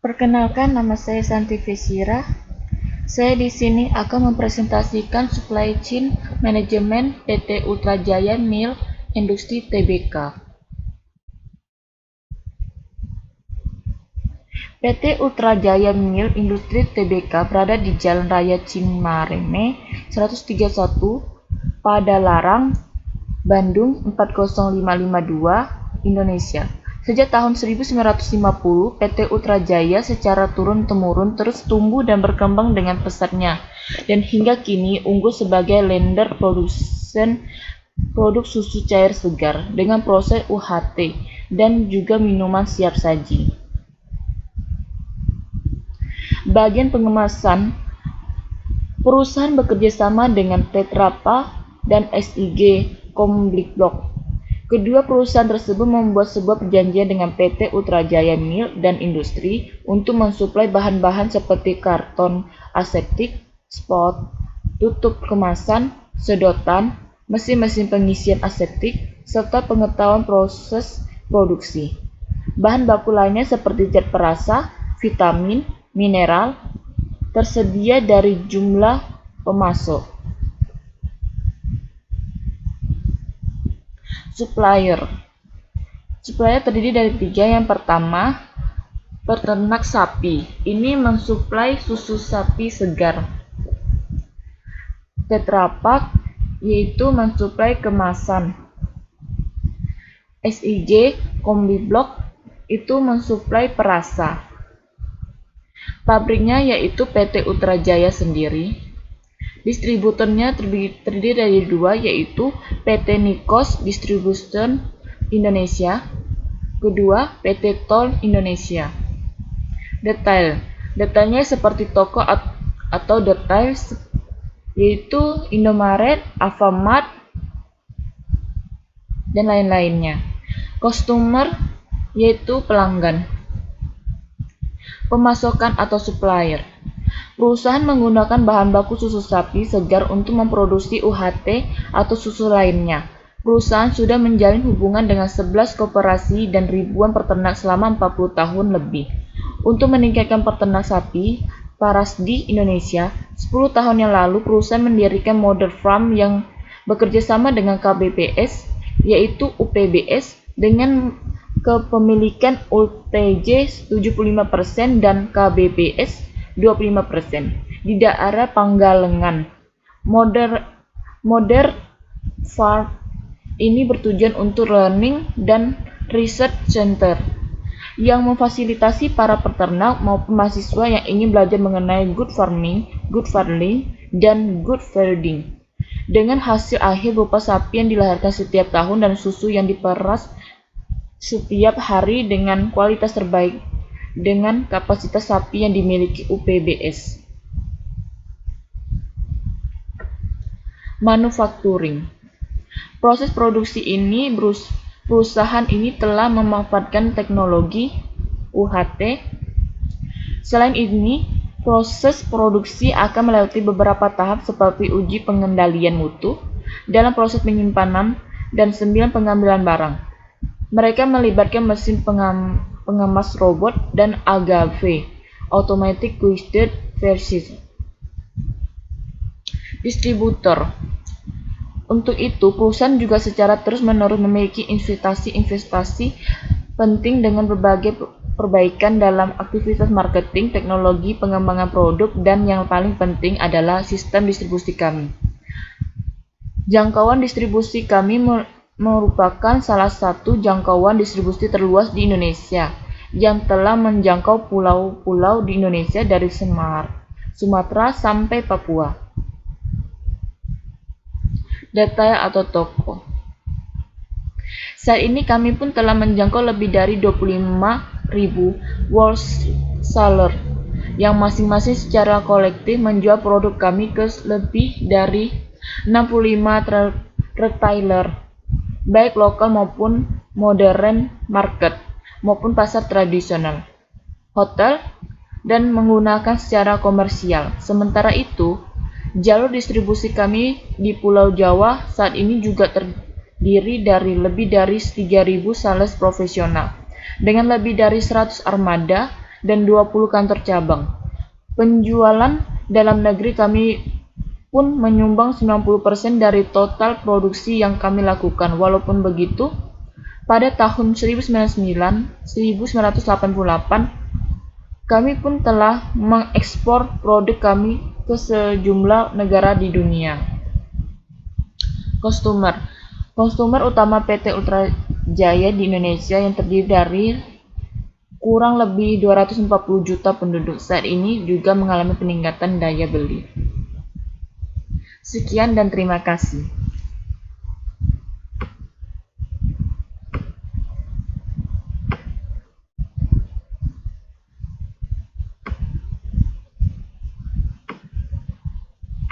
Perkenalkan, nama saya Santi Vesira. Saya di sini akan mempresentasikan Supply Chain Management PT Ultra Jaya Milk Industri Tbk. PT Ultra Jaya Milk Industri Tbk berada di Jalan Raya Cimareme 131, Padalarang, Bandung 40552, Indonesia. Sejak tahun 1950, PT Ultra Jaya secara turun-temurun terus tumbuh dan berkembang dengan pesatnya, dan hingga kini unggul sebagai leader produsen produk susu cair segar dengan proses UHT dan juga minuman siap saji. Bagian pengemasan, perusahaan bekerja sama dengan Tetra Pak dan SIG Kompliblock. Kedua perusahaan tersebut membuat sebuah perjanjian dengan PT Ultra Jaya Milk dan Industri untuk mensuplai bahan-bahan seperti karton aseptik, spot, tutup kemasan, sedotan, mesin-mesin pengisian aseptik, serta pengetahuan proses produksi. Bahan baku lainnya seperti zat perasa, vitamin, mineral, tersedia dari jumlah pemasok. Supplier terdiri dari tiga. Yang pertama, peternak sapi. Ini mensuplai susu sapi segar. Tetra Pak yaitu mensuplai kemasan. SIG Kompliblock itu mensuplai perasa. Pabriknya yaitu PT Ultra Jaya sendiri. Distributornya terdiri dari dua, yaitu PT Nikos Distribution Indonesia, kedua PT Tol Indonesia. Detailnya seperti toko atau detail, yaitu Indomaret, Alfamart, dan lain-lainnya. Customer yaitu pelanggan. Pemasokan atau supplier. Perusahaan menggunakan bahan baku susu sapi segar untuk memproduksi UHT atau susu lainnya. Perusahaan sudah menjalin hubungan dengan 11 koperasi dan ribuan peternak selama 40 tahun lebih. Untuk meningkatkan peternak sapi paras di Indonesia, 10 tahun yang lalu perusahaan mendirikan model farm yang bekerja sama dengan KBPS, yaitu UPBS, dengan kepemilikan UTJ 75% dan KBPS 25% di daerah Panggalengan. Modern Farm ini bertujuan untuk learning dan research center yang memfasilitasi para peternak maupun mahasiswa yang ingin belajar mengenai good farming, dan good feeding. Dengan hasil akhir berupa sapi yang dilahirkan setiap tahun dan susu yang diperas setiap hari dengan kualitas terbaik dengan kapasitas sapi yang dimiliki UPBS. Manufacturing. Proses produksi ini perusahaan ini telah memanfaatkan teknologi UHT. Selain ini, proses produksi akan melewati beberapa tahap seperti uji pengendalian mutu dalam proses penyimpanan dan 9 pengambilan barang. Mereka melibatkan mesin pengemas robot dan AGV (Automatic Guided Version). Distributor. Untuk itu, perusahaan juga secara terus-menerus memiliki investasi penting dengan berbagai perbaikan dalam aktivitas marketing, teknologi, pengembangan produk, dan yang paling penting adalah sistem distribusi kami. Jangkauan distribusi kami merupakan salah satu jangkauan distribusi terluas di Indonesia yang telah menjangkau pulau-pulau di Indonesia dari Sumatera sampai Papua. Detail atau toko. Saat ini kami pun telah menjangkau lebih dari 25.000 wholesaler yang masing-masing secara kolektif menjual produk kami ke lebih dari 65 retailer, baik lokal maupun modern market maupun pasar tradisional, hotel, dan menggunakan secara komersial. Sementara itu, jalur distribusi kami di Pulau Jawa saat ini juga terdiri dari lebih dari 3.000 sales profesional dengan lebih dari 100 armada dan 20 kantor cabang. Penjualan dalam negeri kami pun menyumbang 90% dari total produksi yang kami lakukan. Walaupun begitu, pada tahun 1988, kami pun telah mengekspor produk kami ke sejumlah negara di dunia. Konsumer utama PT Ultra Jaya di Indonesia yang terdiri dari kurang lebih 240 juta penduduk saat ini juga mengalami peningkatan daya beli. Sekian dan terima kasih.